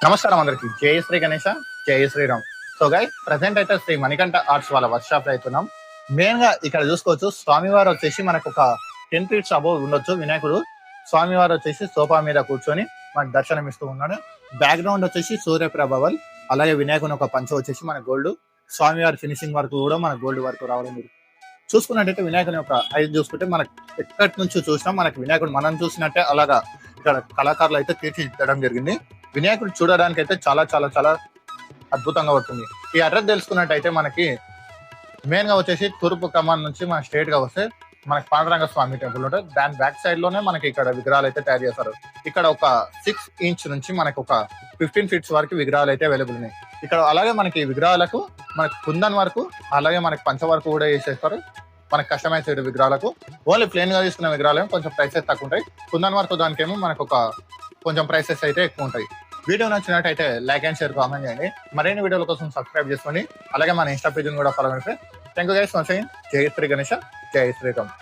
నమస్కారం అందరికి. జై శ్రీ గణేష, జై శ్రీరామ్. సో గైస్, ప్రెసెంట్ అయితే శ్రీ మణికంఠ ఆర్ట్స్ వాళ్ళ వర్క్ షాప్ లో అవుతున్నాం. మెయిన్ గా ఇక్కడ చూసుకోవచ్చు, స్వామివారు వచ్చేసి మనకు ఒక 10 ఫీట్స్ అబోవ్ ఉండొచ్చు వినాయకుడు. స్వామివారు వచ్చేసి సోఫా మీద కూర్చొని మనకు దర్శనం ఇస్తూ ఉన్నాడు. బ్యాక్గ్రౌండ్ వచ్చేసి సూర్యప్రభవల్, అలాగే వినాయకుని ఒక పంచ వచ్చేసి మన గోల్డ్. స్వామివారి ఫినిషింగ్ వరకు కూడా మన గోల్డ్ వరకు రావడం మీరు చూసుకున్నట్టయితే వినాయకుని యొక్క ఐదు చూసుకుంటే మనకు ఎక్కడి నుంచి చూసినా మనకి వినాయకుడు మనం చూసినట్టే అలాగా ఇక్కడ కళాకారులు అయితే తీర్చిదిద్దడం జరిగింది. వినాయకుడు చూడడానికి అయితే చాలా చాలా చాలా అద్భుతంగా ఉంటుంది. ఈ అడ్రస్ తెలుసుకున్నట్టయితే మనకి మెయిన్ గా వచ్చేసి తూర్పు కమాన్ నుంచి మన స్ట్రేట్ గా వస్తే మనకి పాండురంగ స్వామి టెంపుల్ ఉంటుంది. దాని బ్యాక్ సైడ్ లోనే మనకి ఇక్కడ విగ్రహాలు అయితే తయారు చేస్తారు. ఇక్కడ ఒక 6 ఇంచ్ నుంచి మనకి ఒక 15 ఫీట్స్ వరకు విగ్రహాలు అయితే అవైలబుల్ ఉన్నాయి ఇక్కడ. అలాగే మనకి విగ్రహాలకు మనకి కుందన్ వరకు, అలాగే మనకి పంచ వరకు కూడా వేసేస్తారు. మనకి కస్టమైజ్ విగ్రహాలకు ఓన్లీ ప్లేన్ గా తీసుకున్న విగ్రహాలు కొంచెం ప్రైసెస్ తక్కువ ఉంటాయి. కుందన్ వరకు దానికేమో మనకు ఒక కొంచెం ప్రైసెస్ అయితే ఎక్కువ ఉంటాయి. వీడియో నచ్చినట్టయితే లైక్ అండ్ షేర్ కామెంట్ చేయండి. మరిన్ని వీడియోల కోసం సబ్స్క్రైబ్ చేసుకోండి. అలాగే మన ఇన్స్టా పేజ్ కూడా ఫాలో చేయండి. Thank you guys. జై శ్రీ గణేష, జై శ్రీరామ్.